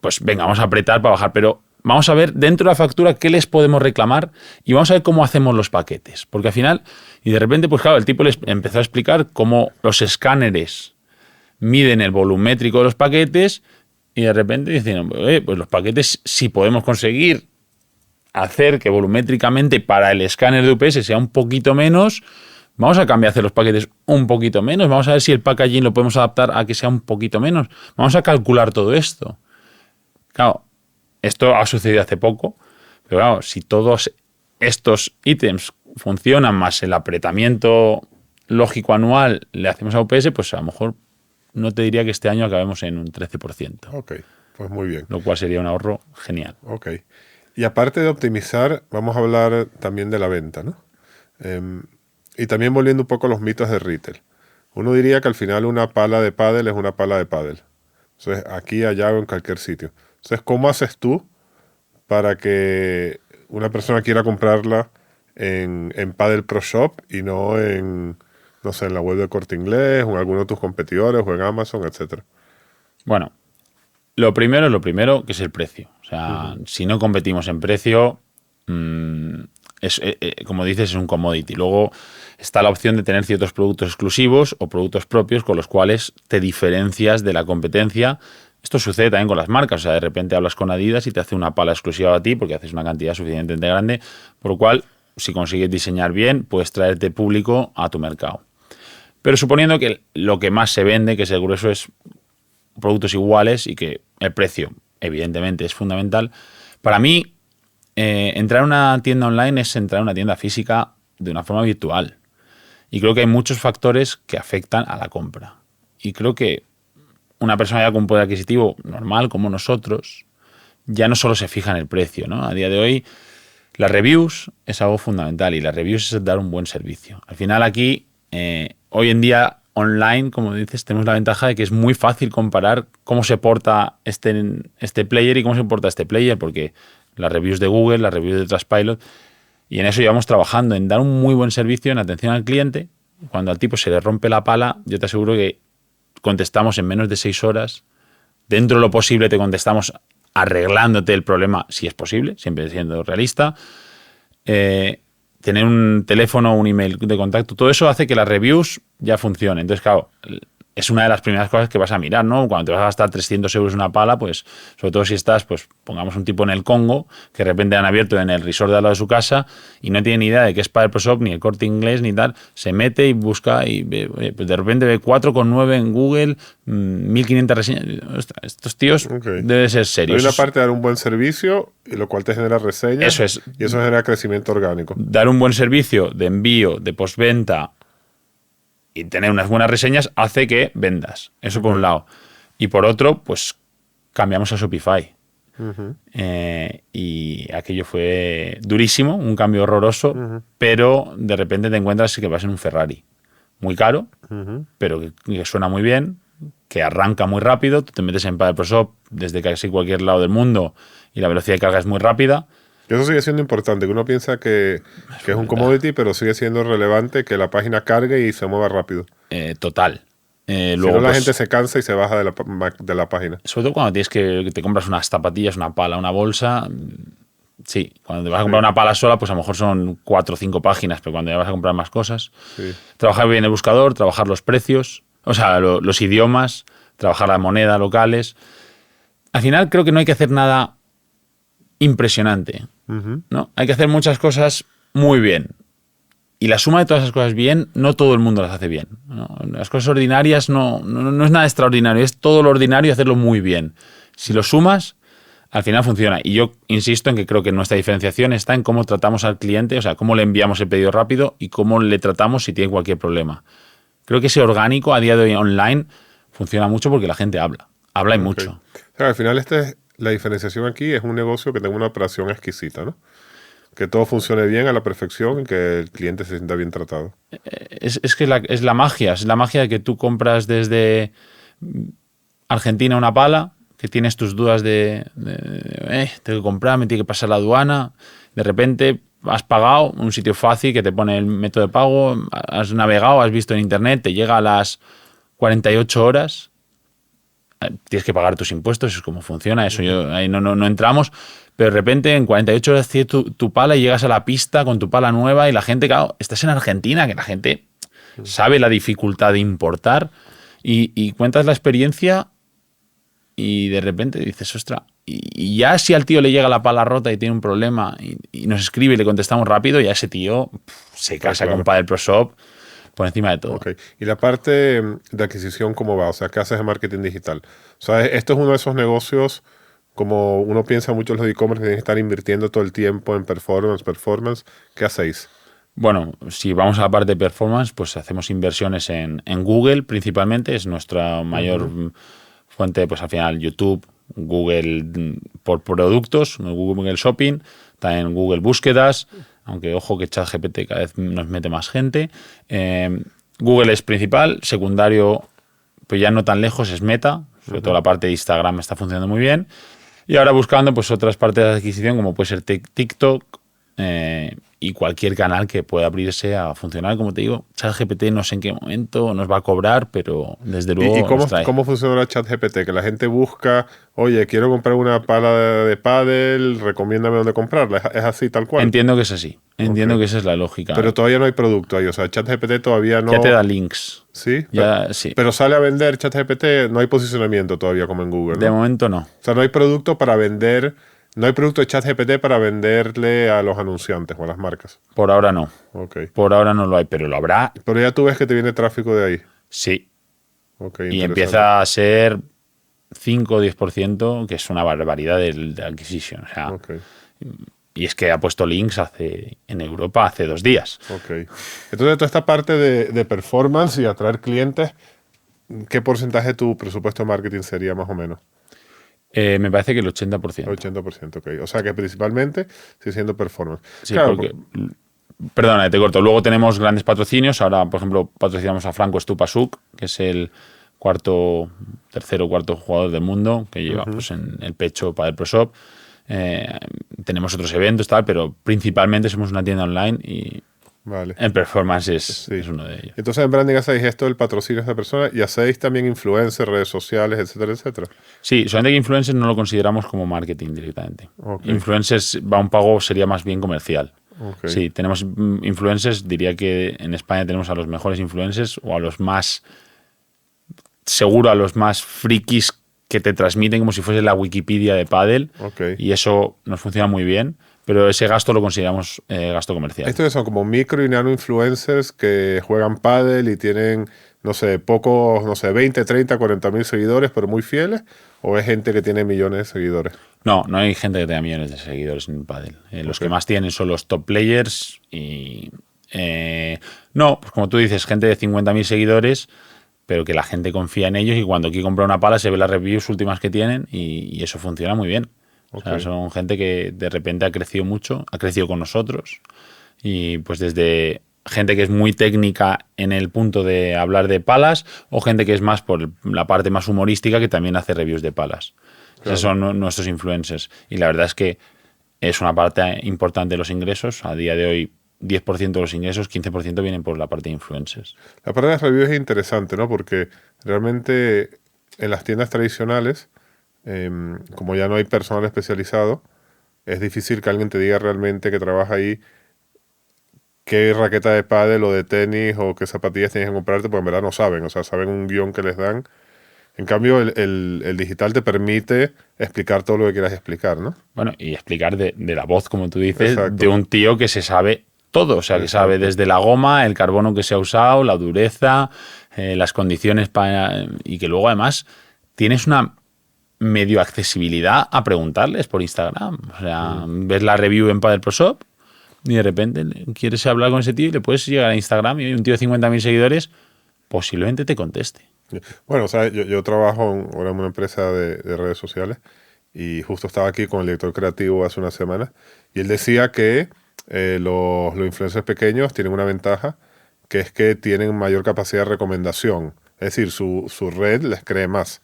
pues venga, vamos a apretar para bajar, pero vamos a ver dentro de la factura qué les podemos reclamar y vamos a ver cómo hacemos los paquetes. Porque al final, y de repente, pues claro, el tipo les empezó a explicar cómo los escáneres miden el volumétrico de los paquetes y de repente dicen, pues los paquetes, si podemos conseguir hacer que volumétricamente para el escáner de UPS sea un poquito menos, vamos a cambiar a hacer los paquetes un poquito menos, vamos a ver si el packaging lo podemos adaptar a que sea un poquito menos, vamos a calcular todo esto. Claro, esto ha sucedido hace poco, pero claro, si todos estos ítems funcionan más el apretamiento lógico anual le hacemos a UPS, pues a lo mejor no te diría que este año acabemos en un 13%. Ok, pues muy bien. Lo cual sería un ahorro genial. Ok. Y aparte de optimizar, vamos a hablar también de la venta, ¿no? Y también volviendo un poco a los mitos de retail. Uno diría que al final una pala de pádel es una pala de pádel. Entonces, aquí, allá o en cualquier sitio. Entonces, ¿cómo haces tú para que una persona quiera comprarla en Padel Pro Shop y no en, no sé, en la web de Corte Inglés o en alguno de tus competidores o en Amazon, etcétera? Bueno, lo primero es lo primero, que es el precio. O sea, si no competimos en precio, como dices, es un commodity. Luego está la opción de tener ciertos productos exclusivos o productos propios con los cuales te diferencias de la competencia. Esto sucede también con las marcas. O sea, de repente hablas con Adidas y te hace una pala exclusiva a ti porque haces una cantidad suficientemente grande, por lo cual, si consigues diseñar bien, puedes traerte público a tu mercado. Pero suponiendo que lo que más se vende, que es el grueso, es productos iguales y que el precio, evidentemente, es fundamental. Para mí, entrar a una tienda online es entrar a una tienda física de una forma virtual. Y creo que hay muchos factores que afectan a la compra. Y creo que una persona ya con un poder adquisitivo normal, como nosotros, ya no solo se fija en el precio, ¿no? A día de hoy, las reviews es algo fundamental y las reviews es dar un buen servicio. Al final aquí, hoy en día, online, como dices, tenemos la ventaja de que es muy fácil comparar cómo se porta este player y cómo se porta este player, porque las reviews de Google, las reviews de Trustpilot, y en eso llevamos trabajando, en dar un muy buen servicio en atención al cliente. Cuando al tipo se le rompe la pala, yo te aseguro que contestamos en menos de 6 horas. Dentro de lo posible te contestamos arreglándote el problema, si es posible, siempre siendo realista. Tener un teléfono, un email de contacto, todo eso hace que las reviews ya funcionen. Entonces, claro, es una de las primeras cosas que vas a mirar, ¿no? Cuando te vas a gastar 300 euros en una pala, pues, sobre todo si estás, pues, pongamos un tipo en el Congo, que de repente han abierto en el resort de al lado de su casa y no tiene ni idea de qué es Padel Pro Shop, ni el Corte Inglés, ni tal, se mete y busca y ve, pues de repente ve 4,9 en Google, 1.500 reseñas. Ostras, estos tíos deben ser serios. Hay una parte de dar un buen servicio, y lo cual te genera reseñas. Eso es. Y eso genera crecimiento orgánico. Dar un buen servicio de envío, de postventa y tener unas buenas reseñas hace que vendas. Eso por un lado. Y por otro, pues cambiamos a Shopify. Y aquello fue durísimo, un cambio horroroso, pero de repente te encuentras que vas en un Ferrari. Muy caro, pero que suena muy bien, que arranca muy rápido. Tú te metes en Padel Pro Shop desde casi cualquier lado del mundo y la velocidad de carga es muy rápida. Y eso sigue siendo importante, que uno piensa que es un commodity, pero sigue siendo relevante que la página cargue y se mueva rápido. Total. Luego, Luego la pues, gente se cansa y se baja de la página. Sobre todo cuando tienes que te compras unas zapatillas, una pala, una bolsa. Sí, cuando te vas a comprar una pala sola, pues a lo mejor son 4 o 5 páginas, pero cuando ya vas a comprar más cosas, trabajar bien el buscador, trabajar los precios, o sea, los idiomas, trabajar la moneda locales. Al final creo que no hay que hacer nada impresionante, ¿no? Hay que hacer muchas cosas muy bien. Y la suma de todas esas cosas bien, no todo el mundo las hace bien, ¿no? Las cosas ordinarias no es nada extraordinario, es todo lo ordinario y hacerlo muy bien. Si lo sumas, al final funciona. Y yo insisto en que creo que nuestra diferenciación está en cómo tratamos al cliente, o sea, cómo le enviamos el pedido rápido y cómo le tratamos si tiene cualquier problema. Creo que ese orgánico a día de hoy online funciona mucho porque la gente habla y mucho. O sea, al final la diferenciación aquí es un negocio que tenga una operación exquisita, ¿no? Que todo funcione bien a la perfección y que el cliente se sienta bien tratado. Es que es la magia de que tú compras desde Argentina una pala, que tienes tus dudas tengo que comprar, me tiene que pasar la aduana, de repente has pagado un sitio fácil que te pone el método de pago, has navegado, has visto en internet, te llega a las 48 horas tienes que pagar tus impuestos, es como funciona, eso ahí no entramos, pero de repente en 48 horas tienes tu pala y llegas a la pista con tu pala nueva y la gente, claro, estás en Argentina, que la gente sabe la dificultad de importar y cuentas la experiencia y de repente dices, ostras, y ya si al tío le llega la pala rota y tiene un problema y nos escribe y le contestamos rápido, ya ese tío se casa con Padel Pro Shop por encima de todo. Ok. ¿Y la parte de adquisición cómo va? O sea, ¿qué haces de marketing digital? O sea, esto es uno de esos negocios, como uno piensa mucho en los e-commerce, que tienen que estar invirtiendo todo el tiempo en performance. ¿Qué hacéis? Bueno, si vamos a la parte de performance, pues hacemos inversiones en Google principalmente, es nuestra mayor fuente, pues al final YouTube, Google por productos, Google Shopping, también Google Búsquedas, aunque ojo que ChatGPT cada vez nos mete más gente. Google es principal, secundario, pues ya no tan lejos, es Meta, sobre todo la parte de Instagram está funcionando muy bien. Y ahora buscando pues otras partes de adquisición como puede ser TikTok y cualquier canal que pueda abrirse a funcionar. Como te digo, ChatGPT no sé en qué momento nos va a cobrar, pero desde luego ¿Y nos trae. cómo funciona la ChatGPT? Que la gente busca, oye, quiero comprar una pala de pádel, recomiéndame dónde comprarla. ¿Es así tal cual? Entiendo que es así. Entiendo que esa es la lógica. Pero todavía no hay producto ahí. O sea, ChatGPT todavía no... Ya te da links. ¿Sí? Ya, sí. Pero sale a vender ChatGPT, no hay posicionamiento todavía como en Google, ¿no? De momento no. O sea, no hay producto para vender, no hay producto de ChatGPT para venderle a los anunciantes o a las marcas. Por ahora no. Ok. Por ahora no lo hay, pero lo habrá. Pero ya tú ves que te viene tráfico de ahí. Sí. Ok, Y interesante. empieza a ser 5 o 10%, que es una barbaridad de adquisición. O sea, Ok, y es que ha puesto links en Europa hace 2 días. ok. Entonces, toda esta parte de performance y atraer clientes, ¿qué porcentaje de tu presupuesto de marketing sería más o menos? Me parece que el El 80%. 80%, ok. O sea, que principalmente sigue siendo performance. Sí, Claro, porque... Perdona, te corto. Luego tenemos grandes patrocinios. Ahora, por ejemplo, patrocinamos a Franco Stupasuk, que es el tercero o cuarto jugador del mundo, que lleva pues, en el pecho Padel Pro Shop. Tenemos otros eventos, tal, pero principalmente somos una tienda online y vale. el performance es Sí. uno de ellos. Entonces, en branding hacéis esto del patrocinio de esta persona y hacéis también influencers, redes sociales, etcétera, etcétera. Sí, solamente que influencers no lo consideramos como marketing directamente. Ok. Influencers va un pago, sería más bien comercial. Ok. Sí, tenemos influencers, diría que en España tenemos a los mejores influencers o a los más, seguro a los más frikis que te transmiten como si fuese la Wikipedia de pádel. Ok. Y eso nos funciona muy bien, pero ese gasto lo consideramos gasto comercial. Estos son como micro y nano influencers que juegan pádel y tienen, no sé, pocos, no sé, 20, 30, 40 mil seguidores, pero muy fieles, o es gente que tiene millones de seguidores. No hay gente que tenga millones de seguidores en el pádel. Los Ok. que más tienen son los top players y... no, pues como tú dices, gente de 50.000 seguidores, pero que la gente confía en ellos y cuando quiere comprar una pala se ve las reviews últimas que tienen y eso funciona muy bien. O sea, Ok. son gente que de repente ha crecido mucho, ha crecido con nosotros y pues desde gente que es muy técnica en el punto de hablar de palas o gente que es más por la parte más humorística que también hace reviews de palas. Claro. Esos son nuestros influencers y la verdad es que es una parte importante de los ingresos. A día de hoy 10% de los ingresos, 15% vienen por la parte de influencers. La parte de las reviews es interesante, ¿no? Porque realmente en las tiendas tradicionales, como ya no hay personal especializado, es difícil que alguien te diga realmente que trabaja ahí qué raqueta de pádel o de tenis o qué zapatillas tienes que comprarte, porque en verdad no saben. O sea, saben un guión que les dan. En cambio, el digital te permite explicar todo lo que quieras explicar, ¿no? Bueno, y explicar de la voz, como tú dices, Exacto. de un tío que se sabe todo. O sea, que Exacto. sabe desde la goma, el carbono que se ha usado, la dureza, las condiciones y que luego además tienes una medio accesibilidad a preguntarles por Instagram. O sea, ves la review en Padel Pro Shop y de repente quieres hablar con ese tío y le puedes llegar a Instagram y hay un tío de 50.000 seguidores, posiblemente te conteste. Bueno, o sea, yo trabajo ahora en una empresa de redes sociales y justo estaba aquí con el director creativo hace una semana y él decía que los influencers pequeños tienen una ventaja, que es que tienen mayor capacidad de recomendación. Es decir, su red les cree más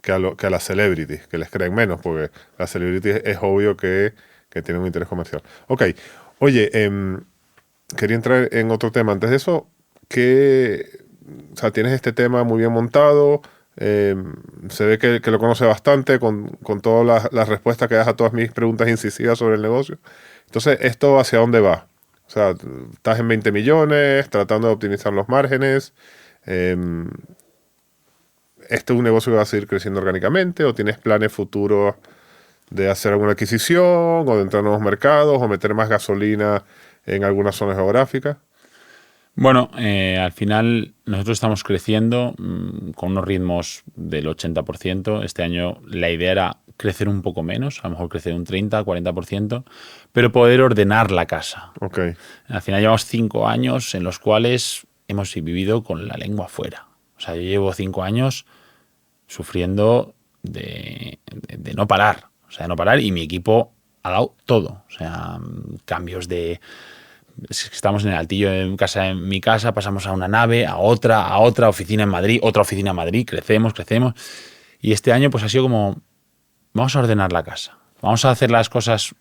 que a las celebrities, que les creen menos, porque las celebrities es obvio que tienen un interés comercial. Ok, oye, quería entrar en otro tema. Antes de eso, o sea, tienes este tema muy bien montado, Se ve que lo conoce bastante con todas las respuestas que das a todas mis preguntas incisivas sobre el negocio. Entonces, ¿esto hacia dónde va? O sea, estás en 20 millones, tratando de optimizar los márgenes. ¿Este es un negocio que va a seguir creciendo orgánicamente o tienes planes futuros de hacer alguna adquisición o de entrar a nuevos mercados o meter más gasolina en algunas zonas geográficas? Bueno, al final nosotros estamos creciendo con unos ritmos del 80%. Este año la idea era crecer un poco menos, a lo mejor crecer un 30, 40%, pero poder ordenar la casa. Okay. Al final llevamos 5 años en los cuales hemos vivido con la lengua afuera. O sea, yo llevo 5 años sufriendo de no parar. O sea, de no parar, y mi equipo ha dado todo. O sea, cambios de... Estamos en el altillo en mi casa, pasamos a una nave, a otra oficina en Madrid, otra oficina en Madrid, crecemos. Y este año pues ha sido como, vamos a ordenar la casa, vamos a hacer las cosas,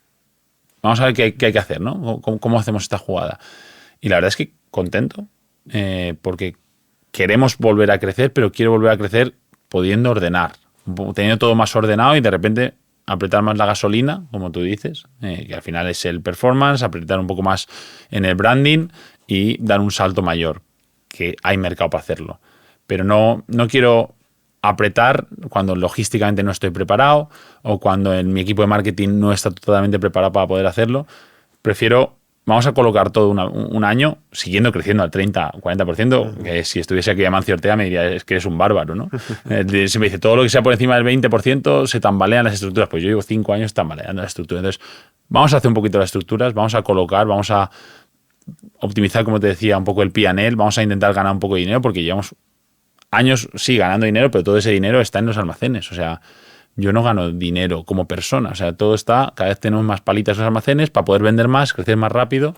vamos a ver qué hay que hacer, ¿no? ¿Cómo hacemos esta jugada? Y la verdad es que contento, porque queremos volver a crecer, pero quiero volver a crecer pudiendo ordenar, teniendo todo más ordenado y de repente apretar más la gasolina, como tú dices, que al final es el performance, apretar un poco más en el branding y dar un salto mayor, que hay mercado para hacerlo. Pero no quiero apretar cuando logísticamente no estoy preparado o cuando mi equipo de marketing no está totalmente preparado para poder hacerlo. Prefiero, vamos a colocar todo un año siguiendo creciendo al 30, 40%, que si estuviese aquí Amancio Ortega me diría, es que eres un bárbaro, ¿no? Se me dice, todo lo que sea por encima del 20% se tambalean las estructuras. Pues yo llevo 5 años tambaleando las estructuras. Entonces, vamos a hacer un poquito las estructuras, vamos a colocar, vamos a optimizar, como te decía, un poco el P&L, vamos a intentar ganar un poco de dinero porque llevamos años, sí, ganando dinero, pero todo ese dinero está en los almacenes. O sea, yo no gano dinero como persona. O sea, todo está, cada vez tenemos más palitas en los almacenes para poder vender más, crecer más rápido.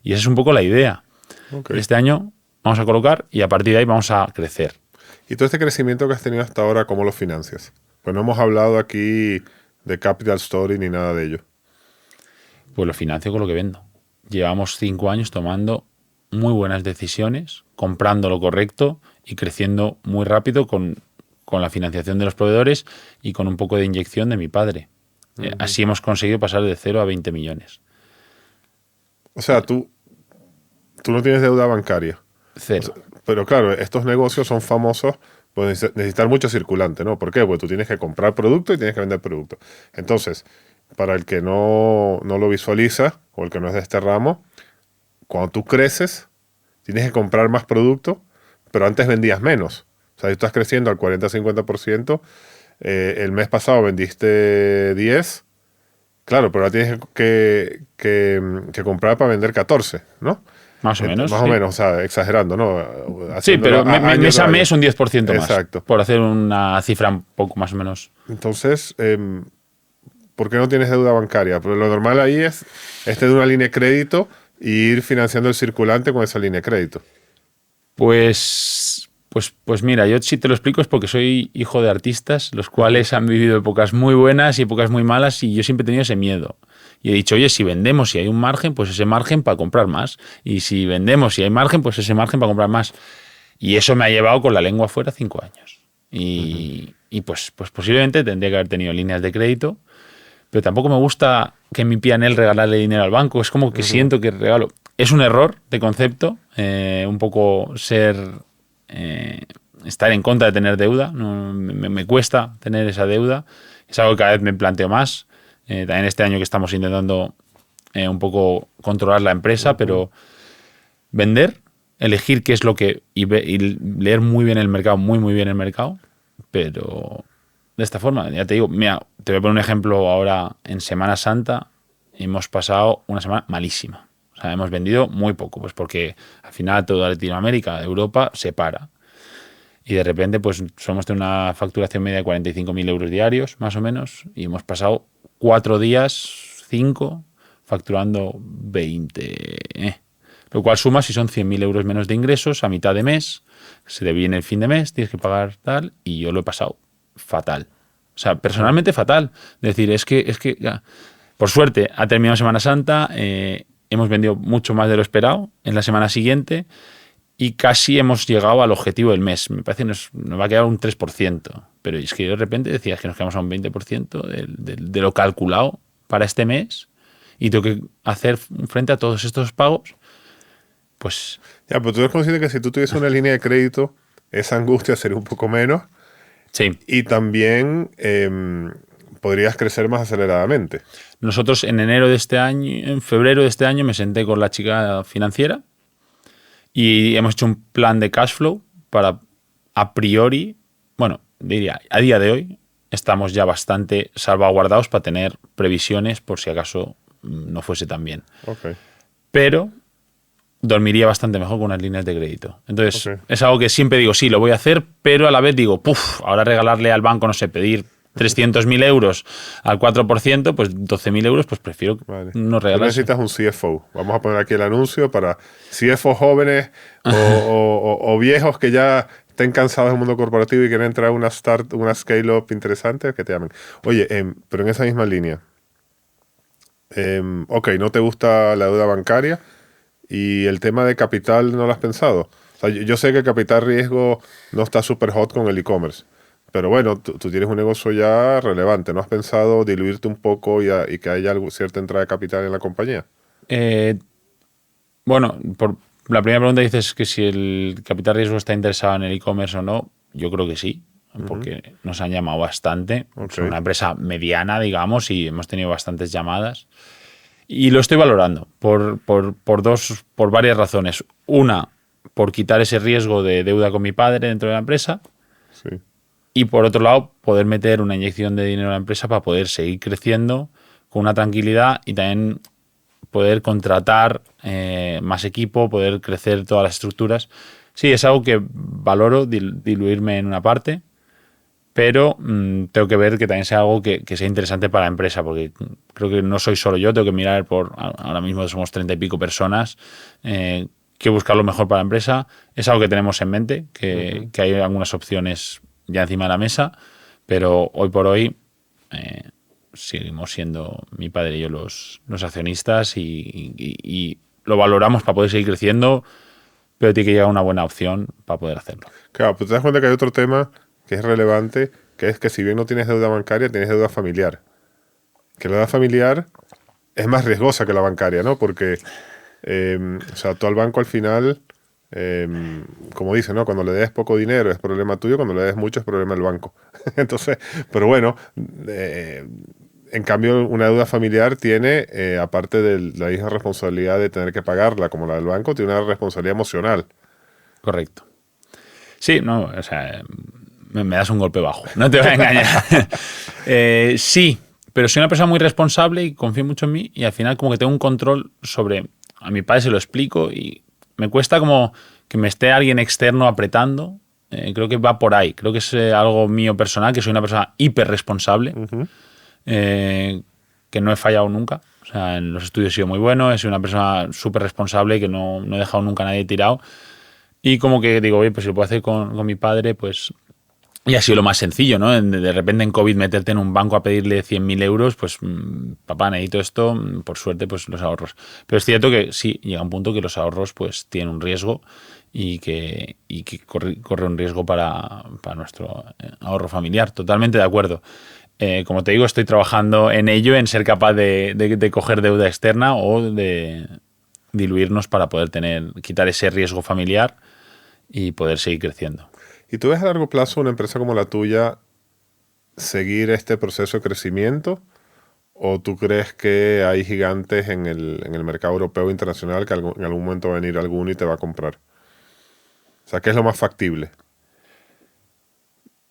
Y esa es un poco la idea. Okay. Este año vamos a colocar y a partir de ahí vamos a crecer. ¿Y todo este crecimiento que has tenido hasta ahora, cómo lo financias? Pues no hemos hablado aquí de Capital Story ni nada de ello. Pues lo financio con lo que vendo. Llevamos 5 años tomando muy buenas decisiones, comprando lo correcto y creciendo muy rápido con la financiación de los proveedores y con un poco de inyección de mi padre. Así hemos conseguido pasar de 0 a 20 millones. O sea, tú no tienes deuda bancaria. Cero. O sea, pero claro, estos negocios son famosos por necesitar mucho circulante, ¿no? ¿Por qué? Pues tú tienes que comprar producto y tienes que vender producto. Entonces, para el que no lo visualiza o el que no es de este ramo, cuando tú creces, tienes que comprar más producto, pero antes vendías menos. O sea, si tú estás creciendo al 40-50%, el mes pasado vendiste 10, claro, pero ahora tienes que comprar para vender 14, ¿no? Más o menos. Más o menos, o sea, exagerando, ¿no? Sí, pero mes a mes un 10% más. Exacto. Por hacer una cifra un poco más o menos. Entonces, ¿por qué no tienes deuda bancaria? Pero lo normal ahí es tener una línea de crédito e ir financiando el circulante con esa línea de crédito. Pues mira, yo si te lo explico es porque soy hijo de artistas, los cuales han vivido épocas muy buenas y épocas muy malas, y yo siempre he tenido ese miedo. Y he dicho, oye, si vendemos, si hay un margen, pues ese margen para comprar más. Y si vendemos, si hay margen, pues ese margen para comprar más. Y eso me ha llevado con la lengua fuera 5 años. Y pues posiblemente tendría que haber tenido líneas de crédito, pero tampoco me gusta que en mi P&L regalarle dinero al banco. Es como que siento que regalo. Es un error de concepto, un poco estar en contra de tener deuda. No, me cuesta tener esa deuda. Es algo que cada vez me planteo más. También este año que estamos intentando un poco controlar la empresa, pero vender, elegir qué es lo que... y leer muy bien el mercado, muy bien el mercado, pero de esta forma, ya te digo, mira, te voy a poner un ejemplo ahora. En Semana Santa hemos pasado una semana malísima. O sea, hemos vendido muy poco, pues porque al final toda Latinoamérica, Europa, se para. Y de repente, pues somos de una facturación media de 45.000 euros diarios, más o menos, y hemos pasado 4 días, 5, facturando 20. Lo cual suma si son 100.000 euros menos de ingresos a mitad de mes, se te viene el fin de mes, tienes que pagar tal, y yo lo he pasado fatal. O sea, personalmente fatal. Es decir, es que ya, por suerte, ha terminado Semana Santa, hemos vendido mucho más de lo esperado en la semana siguiente, y casi hemos llegado al objetivo del mes. Me parece que nos va a quedar un 3%. Pero es que yo de repente decía que nos quedamos a un 20% de lo calculado para este mes y tengo que hacer frente a todos estos pagos. Pues Ya, pero tú eres consciente que si tú tuvieses una línea de crédito, esa angustia sería un poco menos sí. y también podrías crecer más aceleradamente. Nosotros en febrero de este año me senté con la chica financiera y hemos hecho un plan de cash flow para, a priori, bueno, diría, a día de hoy estamos ya bastante salvaguardados para tener previsiones por si acaso no fuese tan bien. Ok. Pero dormiría bastante mejor con unas líneas de crédito. Entonces, Ok. es algo que siempre digo, sí, lo voy a hacer, pero a la vez digo, ahora regalarle al banco, no sé, pedir 300.000 euros al 4%, pues 12.000 euros, pues prefiero Vale. no Tú regalar. necesitas un CFO. Vamos a poner aquí el anuncio para CFO jóvenes o viejos que ya estén cansados del mundo corporativo y quieren entrar a una scale-up interesante, que te llamen. Oye, pero en esa misma línea. Ok, no te gusta la deuda bancaria y el tema de capital no lo has pensado. O sea, yo sé que el capital riesgo no está súper hot con el e-commerce, pero bueno, tú tienes un negocio ya relevante. ¿No has pensado diluirte un poco y que haya cierta entrada de capital en la compañía? Bueno, por la primera pregunta dices que si el capital riesgo está interesado en el e-commerce o no. Yo creo que sí, porque nos han llamado bastante. Ok. Es una empresa mediana, digamos, y hemos tenido bastantes llamadas. Y lo estoy valorando por varias razones. Una, por quitar ese riesgo de deuda con mi padre dentro de la empresa. Sí. Y por otro lado, poder meter una inyección de dinero a la empresa para poder seguir creciendo con una tranquilidad y también poder contratar más equipo, poder crecer todas las estructuras. Sí, es algo que valoro, diluirme en una parte, pero tengo que ver que también sea algo que sea interesante para la empresa, porque creo que no soy solo yo, tengo que mirar ahora mismo somos 30 y pico personas, que buscar lo mejor para la empresa. Es algo que tenemos en mente, que hay algunas opciones ya encima de la mesa, pero hoy por hoy seguimos siendo mi padre y yo los accionistas y lo valoramos para poder seguir creciendo, pero tiene que llegar una buena opción para poder hacerlo. Claro, pues te das cuenta que hay otro tema que es relevante, que es que si bien no tienes deuda bancaria, tienes deuda familiar. Que la deuda familiar es más riesgosa que la bancaria, ¿no? Porque, o sea, tú al banco al final, como dice, ¿no? Cuando le des poco dinero es problema tuyo, cuando le des mucho es problema del banco. Entonces, pero bueno, en cambio, una deuda familiar tiene, aparte de la misma responsabilidad de tener que pagarla como la del banco, tiene una responsabilidad emocional. Correcto. Sí, no, o sea, me das un golpe bajo, no te voy a engañar. Sí, pero soy una persona muy responsable y confío mucho en mí y al final como que tengo un control sobre... A mi padre se lo explico y me cuesta como que me esté alguien externo apretando. Creo que va por ahí. Creo que es algo mío personal, que soy una persona hiper responsable, que no he fallado nunca. O sea, en los estudios he sido muy bueno, he sido una persona súper responsable, que no he dejado nunca a nadie tirado. Y como que digo, oye, pues si lo puedo hacer con mi padre, pues... Y ha sido lo más sencillo, ¿no? De repente en COVID meterte en un banco a pedirle 100.000 euros, pues papá, necesito esto, por suerte, pues los ahorros. Pero es cierto que sí, llega un punto que los ahorros pues tienen un riesgo y que corre un riesgo para nuestro ahorro familiar. Totalmente de acuerdo. Como te digo, estoy trabajando en ello, en ser capaz de coger deuda externa o de diluirnos para poder quitar ese riesgo familiar y poder seguir creciendo. ¿Y tú ves a largo plazo una empresa como la tuya seguir este proceso de crecimiento? ¿O tú crees que hay gigantes en el mercado europeo e internacional que en algún momento va a venir alguno y te va a comprar? O sea, ¿qué es lo más factible?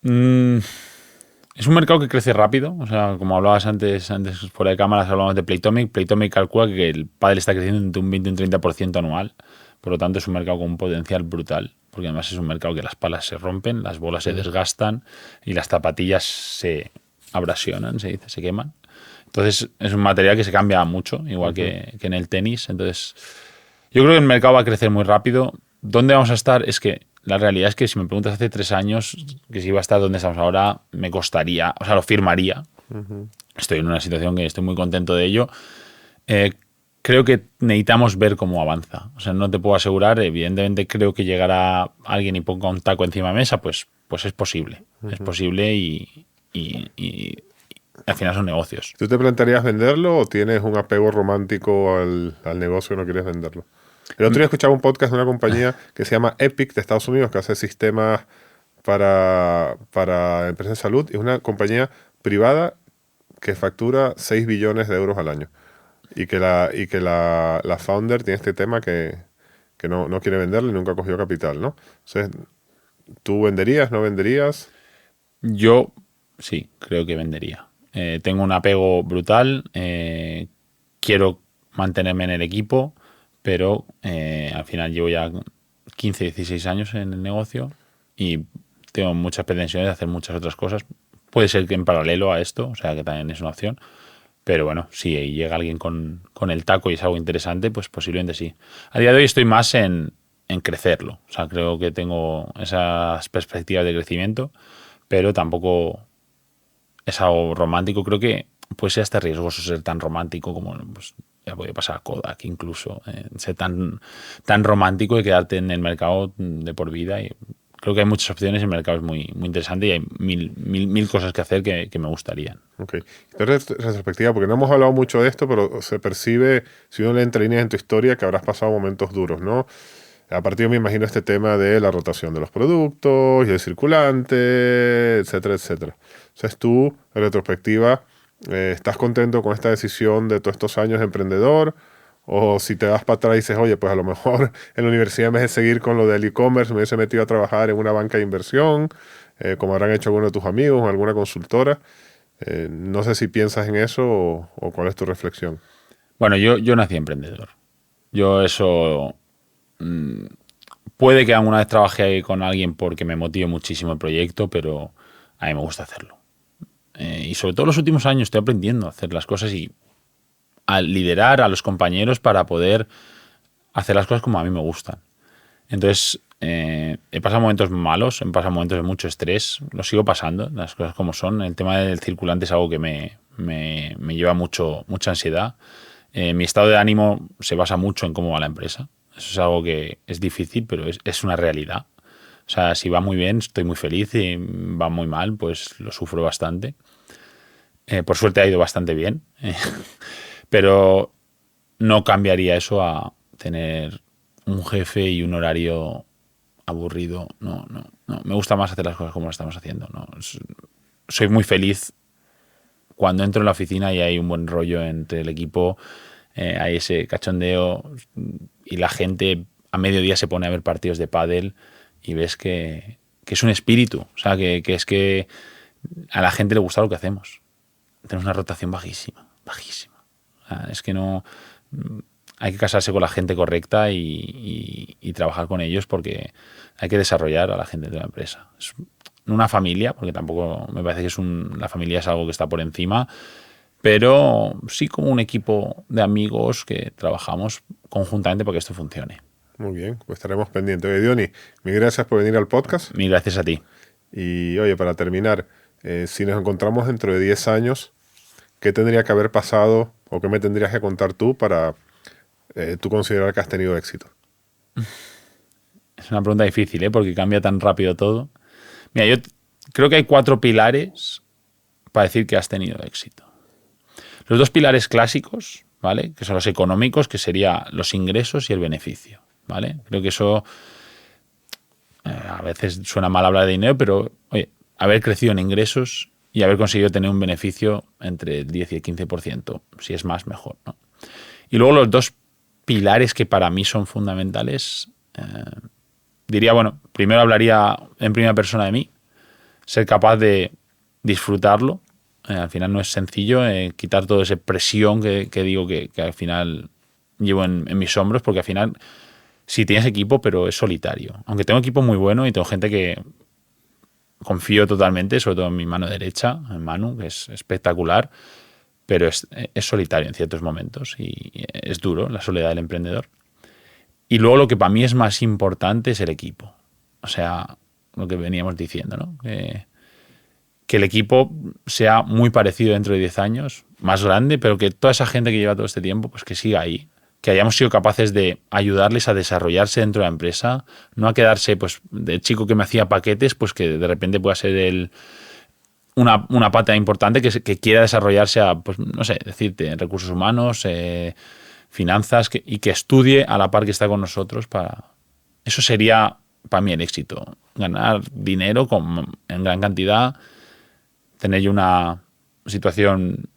Es un mercado que crece rápido. O sea, como hablabas antes fuera de cámaras, hablamos de Playtomic. Playtomic calcula que el pádel está creciendo entre un 20 y un 30% anual. Por lo tanto, es un mercado con un potencial brutal. Porque además es un mercado que las palas se rompen, las bolas se desgastan y las zapatillas se abrasionan, se queman. Entonces, es un material que se cambia mucho, igual que en el tenis. Entonces, yo creo que el mercado va a crecer muy rápido. ¿Dónde vamos a estar? Es que la realidad es que si me preguntas hace 3 años que si iba a estar donde estamos ahora, me costaría, o sea, lo firmaría. Estoy en una situación que estoy muy contento de ello. creo que necesitamos ver cómo avanza. O sea, no te puedo asegurar. Evidentemente creo que llegará alguien y ponga un taco encima de mesa, pues es posible. Es posible y al final son negocios. ¿Tú te plantearías venderlo o tienes un apego romántico al negocio y no quieres venderlo? El otro día escuchaba un podcast de una compañía que se llama Epic de Estados Unidos, que hace sistemas para empresas de salud, y es una compañía privada que factura 6 billones de euros al año. Y que la founder tiene este tema que no quiere venderlo y nunca cogió capital, ¿no? Entonces, ¿tú venderías, no venderías? Yo sí, creo que vendería. Tengo un apego brutal. Quiero mantenerme en el equipo, pero al final llevo ya 15, 16 años en el negocio y tengo muchas pretensiones de hacer muchas otras cosas. Puede ser que en paralelo a esto, o sea que también es una opción. Pero bueno, si llega alguien con el taco y es algo interesante, pues posiblemente sí. A día de hoy estoy más en crecerlo. O sea, creo que tengo esas perspectivas de crecimiento, pero tampoco es algo romántico. Creo que puede ser hasta riesgoso ser tan romántico como pues, ya puede pasar a Kodak incluso. Ser tan romántico y quedarte en el mercado de por vida. Y creo que hay muchas opciones, el mercado es muy, muy interesante y hay mil cosas que hacer que me gustarían. Ok. Entonces, retrospectiva, porque no hemos hablado mucho de esto, pero se percibe, si uno lee entre líneas en tu historia, que habrás pasado momentos duros, ¿no? A partir, me imagino, este tema de la rotación de los productos y el circulante, etcétera, etcétera. Entonces, tú, en retrospectiva, ¿estás contento con esta decisión de todos estos años de emprendedor? O si te das para atrás y dices, oye, pues a lo mejor en la universidad, en vez de seguir con lo del e-commerce, me hubiese metido a trabajar en una banca de inversión, como habrán hecho algunos de tus amigos, en alguna consultora. No sé si piensas en eso o cuál es tu reflexión. Bueno, yo nací emprendedor. Yo eso... puede que alguna vez trabaje ahí con alguien porque me motive muchísimo el proyecto, pero a mí me gusta hacerlo. Y sobre todo en los últimos años estoy aprendiendo a hacer las cosas y a liderar a los compañeros para poder hacer las cosas como a mí me gustan. Entonces, he pasado momentos malos, he pasado momentos de mucho estrés, lo sigo pasando, las cosas como son. El tema del circulante es algo que me lleva mucha ansiedad. Mi estado de ánimo se basa mucho en cómo va la empresa. Eso es algo que es difícil, pero es una realidad. O sea, si va muy bien, estoy muy feliz, y va muy mal, pues lo sufro bastante. Por suerte ha ido bastante bien, pero no cambiaría eso a tener un jefe y un horario aburrido. No. Me gusta más hacer las cosas como las estamos haciendo. No. Soy muy feliz cuando entro en la oficina y hay un buen rollo entre el equipo, hay ese cachondeo y la gente a mediodía se pone a ver partidos de pádel y ves que es un espíritu. O sea, que es que a la gente le gusta lo que hacemos. Tenemos una rotación bajísima. O sea, es que no... Hay que casarse con la gente correcta y trabajar con ellos porque hay que desarrollar a la gente de la empresa. Es una familia, porque tampoco me parece que la familia es algo que está por encima, pero sí como un equipo de amigos que trabajamos conjuntamente para que esto funcione. Muy bien, pues estaremos pendientes. Oye, Diony, mil gracias por venir al podcast. Mil gracias a ti. Y oye, para terminar, si nos encontramos dentro de 10 años, ¿qué tendría que haber pasado o qué me tendrías que contar tú para tú considerar que has tenido éxito? Es una pregunta difícil, porque cambia tan rápido todo. Mira, yo creo que hay 4 pilares para decir que has tenido éxito. Los 2 pilares clásicos, ¿vale? Que son los económicos, que serían los ingresos y el beneficio, ¿vale? Creo que eso a veces suena mal hablar de dinero, pero oye, haber crecido en ingresos y haber conseguido tener un beneficio entre el 10 y el 15%, si es más, mejor, ¿no? Y luego los 2 pilares que para mí son fundamentales, diría, bueno, primero hablaría en primera persona de mí, ser capaz de disfrutarlo. Al final no es sencillo quitar toda esa presión que digo que al final llevo en mis hombros, porque al final sí tienes equipo, pero es solitario. Aunque tengo equipo muy bueno y tengo gente que confío totalmente, sobre todo en mi mano derecha, en Manu, que es espectacular, pero es solitario en ciertos momentos y es duro la soledad del emprendedor. Y luego lo que para mí es más importante es el equipo. O sea, lo que veníamos diciendo, ¿no? Que el equipo sea muy parecido dentro de 10 años, más grande, pero que toda esa gente que lleva todo este tiempo, pues que siga ahí. que hayamos sido capaces de ayudarles a desarrollarse dentro de la empresa, no a quedarse pues del chico que me hacía paquetes, pues que de repente pueda ser una pata importante que quiera desarrollarse a, pues no sé, decirte, en recursos humanos, finanzas, y que estudie a la par que está con nosotros. Eso sería para mí el éxito. Ganar dinero en gran cantidad, tener yo una situación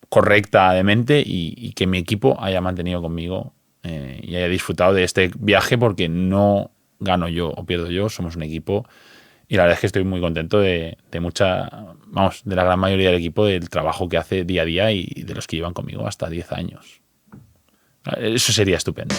correcta de mente y que mi equipo haya mantenido conmigo y haya disfrutado de este viaje, porque no gano yo o pierdo yo, somos un equipo. Y la verdad es que estoy muy contento de la gran mayoría del equipo, del trabajo que hace día a día y de los que llevan conmigo hasta 10 años. Eso sería estupendo.